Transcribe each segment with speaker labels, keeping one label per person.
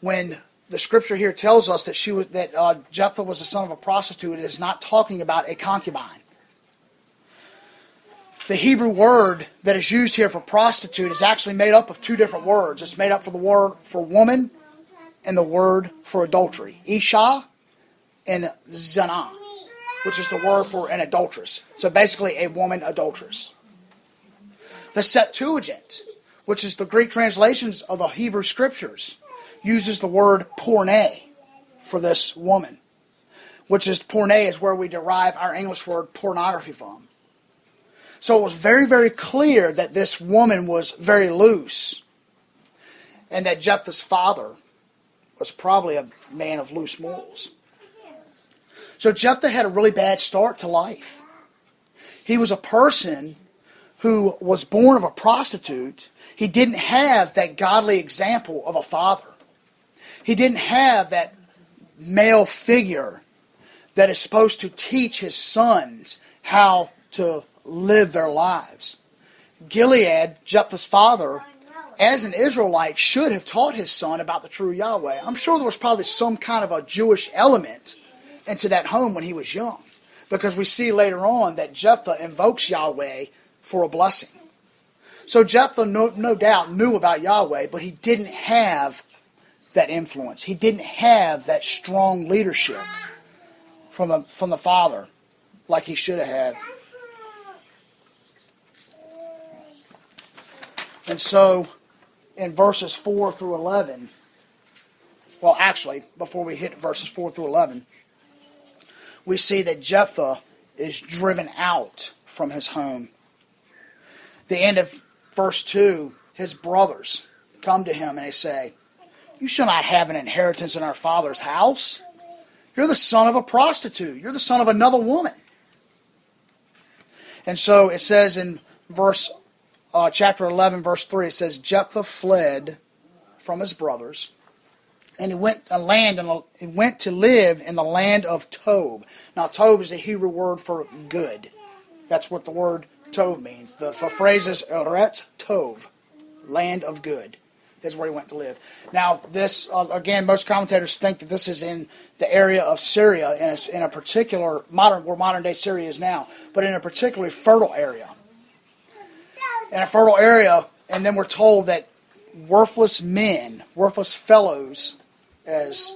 Speaker 1: when the scripture here tells us that Jephthah was the son of a prostitute, it is not talking about a concubine. The Hebrew word that is used here for prostitute is actually made up of two different words. It's made up for the word for woman and the word for adultery. Isha and zana, which is the word for an adulteress. So basically a woman adulteress. The Septuagint, which is the Greek translations of the Hebrew scriptures, uses the word porne for this woman, which is porne is where we derive our English word pornography from. So it was very, very clear that this woman was very loose, and that Jephthah's father was probably a man of loose morals. So Jephthah had a really bad start to life. He was a person who was born of a prostitute. He didn't have that godly example of a father. He didn't have that male figure that is supposed to teach his sons how to live their lives. Gilead, Jephthah's father, as an Israelite, should have taught his son about the true Yahweh. I'm sure there was probably some kind of a Jewish element into that home when he was young, because we see later on that Jephthah invokes Yahweh for a blessing. So Jephthah no doubt knew about Yahweh, but he didn't have that influence. He didn't have that strong leadership from the father like he should have had. And so, in verses 4 through 11, well, actually, before we hit verses 4 through 11, we see that Jephthah is driven out from his home. The end of verse 2, his brothers come to him and they say, "You shall not have an inheritance in our father's house. You're the son of a prostitute. You're the son of another woman." And so it says in chapter 11, verse 3, it says, Jephthah fled from his brothers, and he went to live in the land of Tob. Now, Tob is a Hebrew word for good. That's what the word Tov means. The phrase is Eretz Tov, land of good, is where he went to live. Now, this, again, most commentators think that this is in the area of Syria, and in a particular, where modern-day Syria is now, but in a particularly fertile area. In a fertile area, and then we're told that worthless men, worthless fellows, as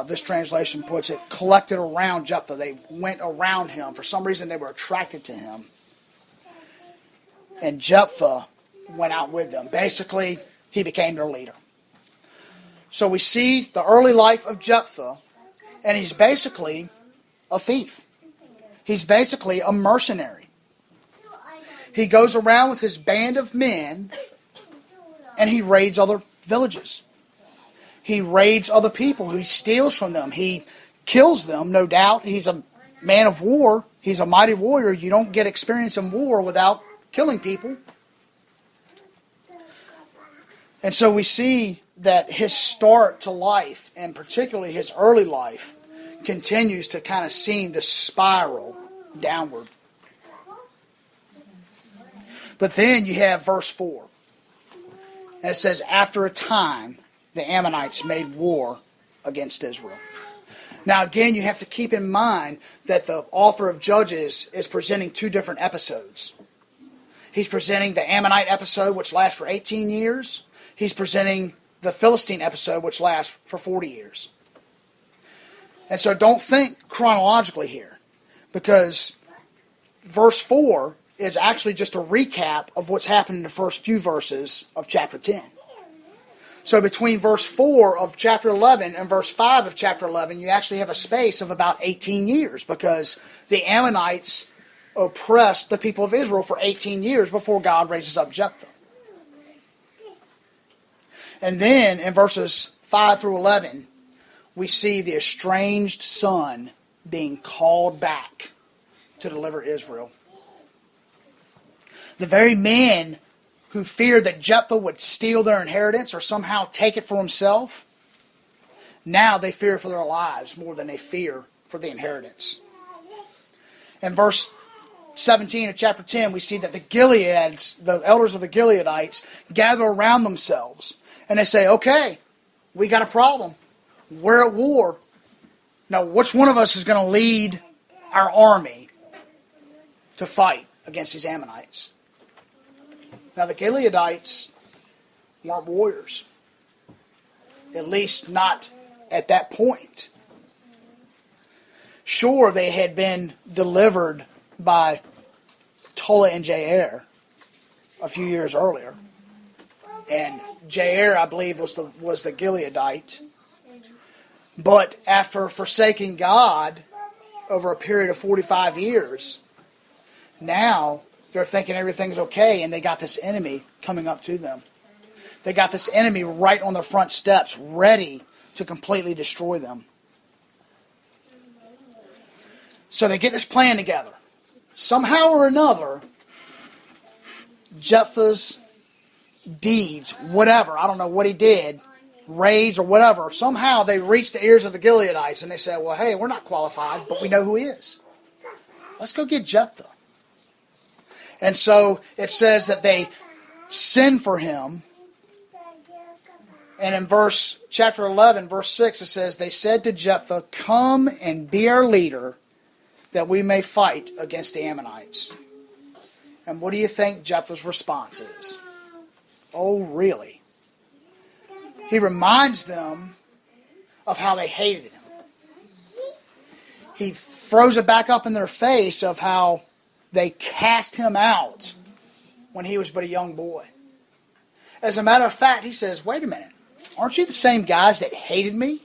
Speaker 1: this translation puts it, collected around Jephthah. They went around him. For some reason, they were attracted to him. And Jephthah went out with them. Basically, he became their leader. So we see the early life of Jephthah, and he's basically a thief. He's basically a mercenary. He goes around with his band of men, and he raids other villages. He raids other people. He steals from them. He kills them, no doubt. He's a man of war. He's a mighty warrior. You don't get experience in war without killing people. And so we see that his start to life, and particularly his early life, continues to kind of seem to spiral downward. But then you have verse 4. And it says, after a time, the Ammonites made war against Israel. Now again, you have to keep in mind that the author of Judges is presenting two different episodes. He's presenting the Ammonite episode, which lasts for 18 years. He's presenting the Philistine episode, which lasts for 40 years. And so don't think chronologically here, because verse 4 is actually just a recap of what's happened in the first few verses of chapter 10. So between verse 4 of chapter 11 and verse 5 of chapter 11, you actually have a space of about 18 years, because the Ammonites oppressed the people of Israel for 18 years before God raises up Jephthah. And then in verses 5 through 11, we see the estranged son being called back to deliver Israel. The very men who feared that Jephthah would steal their inheritance or somehow take it for himself, now they fear for their lives more than they fear for the inheritance. In verse 17 of chapter 10, we see that the elders of the Gileadites, gather around themselves. And they say, okay, We got a problem. We're at war. Now, which one of us is going to lead our army to fight against these Ammonites? Now, the Gileadites weren't warriors. At least not at that point. Sure, they had been delivered by Tola and Jair a few years earlier. And Jair, I believe, was the Gileadite. But after forsaking God over a period of 45 years, now they're thinking everything's okay, and they got this enemy coming up to them. They got this enemy right on their front steps, ready to completely destroy them. So they get this plan together. Somehow or another, Jephthah's deeds, whatever, I don't know what he did, raids or whatever, somehow they reached the ears of the Gileadites, and they said, well, hey, we're not qualified, but we know who he is. Let's go get Jephthah. And so it says that they send for him. And in chapter 11, verse 6, it says, they said to Jephthah, come and be our leader, that we may fight against the Ammonites. And what do you think Jephthah's response is? Oh, really? He reminds them of how they hated him. He throws it back up in their face of how they cast him out when he was but a young boy. As a matter of fact, he says, wait a minute. Aren't you the same guys that hated me?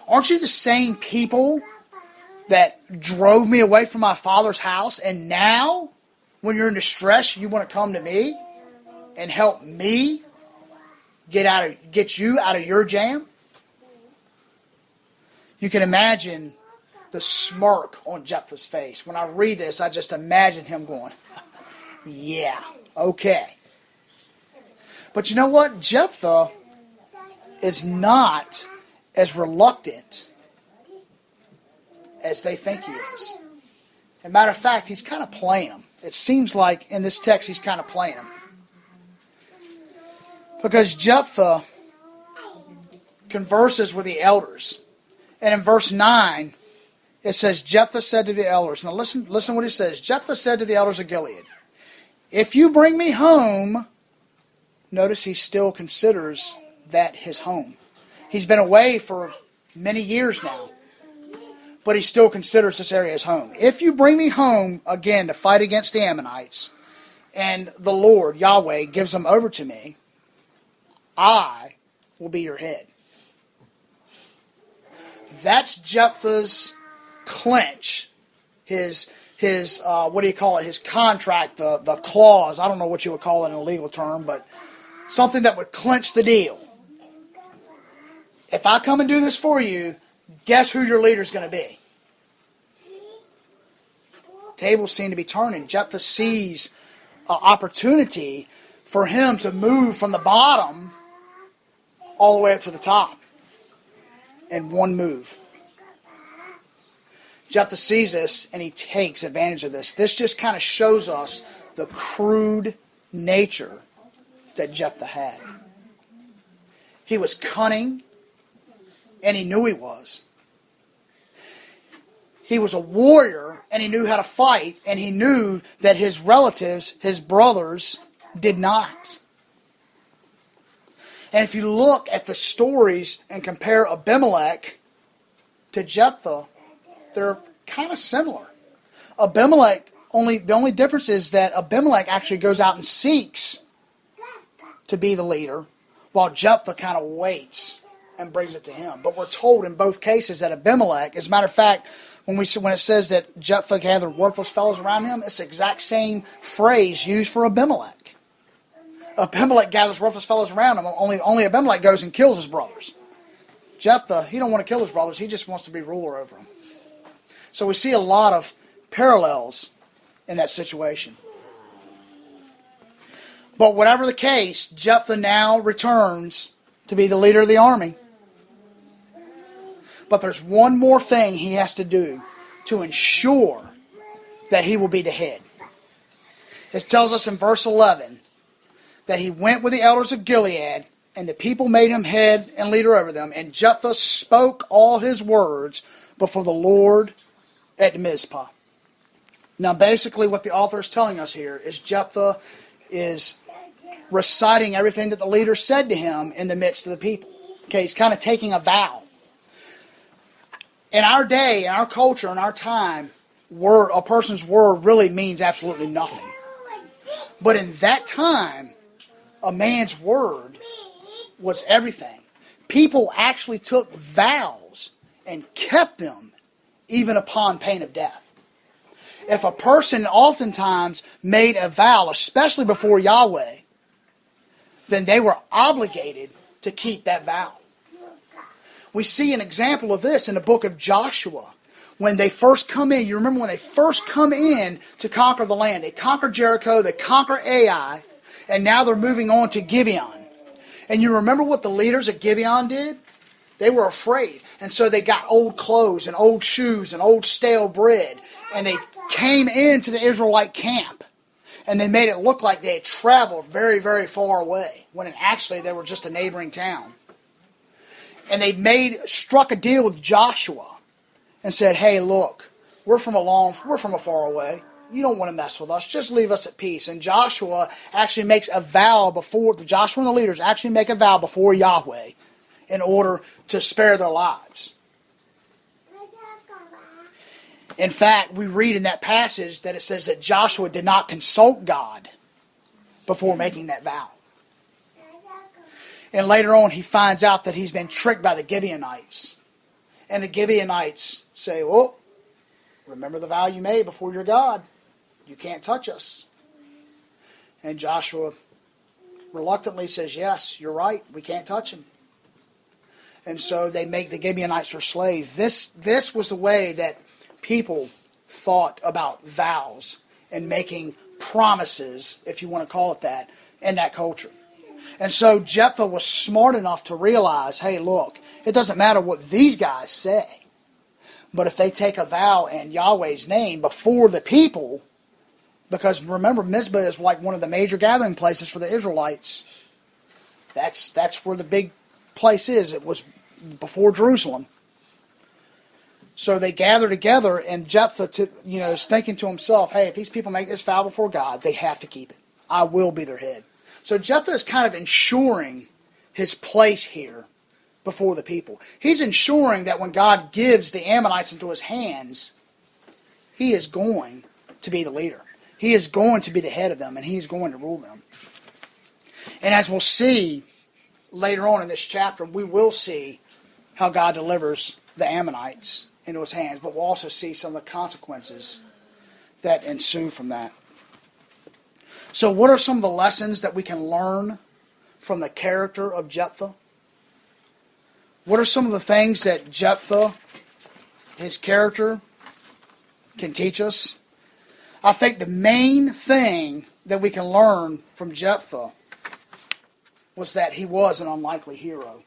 Speaker 1: Aren't you the same people that drove me away from my father's house? And now, when you're in distress, you want to come to me and help me get you out of your jam? You can imagine the smirk on Jephthah's face. When I read this, I just imagine him going, yeah, okay. But you know what? Jephthah is not as reluctant as they think he is. As a matter of fact, he's kind of playing them. It seems like in this text he's kind of playing them. Because Jephthah converses with the elders. And in verse 9, it says, Jephthah said to the elders. Now listen what he says. Jephthah said to the elders of Gilead, if you bring me home, notice he still considers that his home. He's been away for many years now, but he still considers this area his home. If you bring me home again to fight against the Ammonites, and the Lord, Yahweh, gives them over to me, I will be your head. That's Jephthah's clinch, his what do you call it? His contract, the clause. I don't know what you would call it in a legal term, but something that would clinch the deal. If I come and do this for you, guess who your leader's going to be? Tables seem to be turning. Jephthah sees an opportunity for him to move from the bottom all the way up to the top in one move. Jephthah sees this and he takes advantage of this. This just kind of shows us the crude nature that Jephthah had. He was cunning, and he knew he was. He was a warrior, and he knew how to fight, and he knew that his relatives, his brothers, did not. And if you look at the stories and compare Abimelech to Jephthah, they're kind of similar. The only difference is that Abimelech actually goes out and seeks to be the leader, while Jephthah kind of waits and brings it to him. But we're told in both cases that Abimelech, as a matter of fact, when it says that Jephthah gathered worthless fellows around him, it's the exact same phrase used for Abimelech. Abimelech gathers worthless fellows around him. Only Abimelech goes and kills his brothers. Jephthah, he don't want to kill his brothers. He just wants to be ruler over them. So we see a lot of parallels in that situation. But whatever the case, Jephthah now returns to be the leader of the army. But there's one more thing he has to do to ensure that he will be the head. It tells us in verse 11 that he went with the elders of Gilead And the people made him head and leader over them. And Jephthah spoke all his words before the Lord at Mizpah. Now basically what the author is telling us here is Jephthah is reciting everything that the leader said to him in the midst of the people. Okay, he's kind of taking a vow. In our day, in our culture, in our time, a person's word really means absolutely nothing. But in that time, a man's word was everything. People actually took vows and kept them even upon pain of death. If a person oftentimes made a vow, especially before Yahweh, then they were obligated to keep that vow. We see an example of this in the book of Joshua. When they first come in, you remember when they first come in to conquer the land. They conquer Jericho, they conquer Ai, and now they're moving on to Gibeon. And you remember what the leaders at Gibeon did? They were afraid. And so they got old clothes and old shoes and old stale bread. And they came into the Israelite camp. And they made it look like they had traveled very, very far away. When actually they were just a neighboring town. And they struck a deal with Joshua. And said, hey, look, we're from a far away. You don't want to mess with us. Just leave us at peace. And Joshua actually makes a vow Joshua and the leaders actually make a vow before Yahweh in order to spare their lives. In fact, we read in that passage that it says that Joshua did not consult God before making that vow. And later on, he finds out that he's been tricked by the Gibeonites. And the Gibeonites say, well, remember the vow you made before your God. You can't touch us. And Joshua reluctantly says, yes, you're right. We can't touch him. And so they make the Gibeonites their slaves. This was the way that people thought about vows and making promises, if you want to call it that, in that culture. And so Jephthah was smart enough to realize, hey, look, it doesn't matter what these guys say. But if they take a vow in Yahweh's name before the people, because remember, Mizpah is like one of the major gathering places for the Israelites. That's where the big place is. It was before Jerusalem. So they gather together, and Jephthah is thinking to himself, hey, if these people make this vow before God, they have to keep it. I will be their head. So Jephthah is kind of ensuring his place here before the people. He's ensuring that when God gives the Ammonites into his hands, he is going to be the leader. He is going to be the head of them, and he is going to rule them. And as we'll see later on in this chapter, we will see how God delivers the Ammonites into his hands, but we'll also see some of the consequences that ensue from that. So what are some of the lessons that we can learn from the character of Jephthah? What are some of the things that Jephthah, his character, can teach us? I think the main thing that we can learn from Jephthah was that he was an unlikely hero.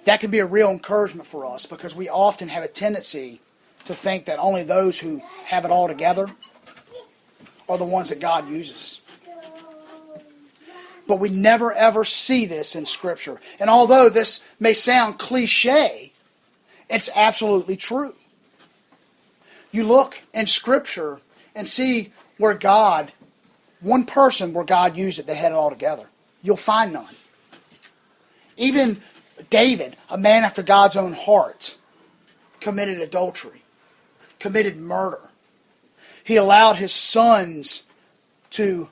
Speaker 1: That can be a real encouragement for us because we often have a tendency to think that only those who have it all together are the ones that God uses. But we never ever see this in Scripture. And although this may sound cliche, it's absolutely true. You look in Scripture and see where one person where God used it, they had it all together. You'll find none. Even David, a man after God's own heart, committed adultery, committed murder. He allowed his sons to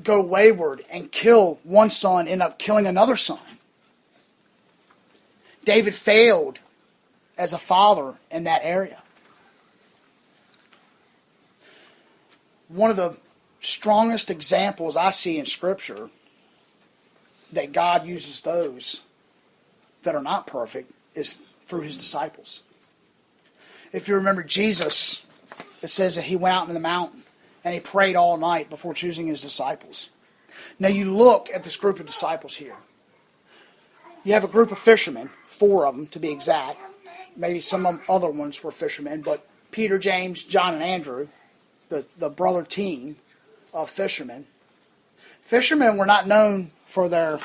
Speaker 1: go wayward and kill one son, end up killing another son. David failed as a father in that area. One of the strongest examples I see in Scripture that God uses those that are not perfect is through his disciples. If you remember Jesus, it says that he went out into the mountain and he prayed all night before choosing his disciples. Now you look at this group of disciples here. You have a group of fishermen, 4 of them to be exact. Maybe some of the other ones were fishermen, but Peter, James, John, and Andrew, the brother team of fishermen. Fishermen were not known for their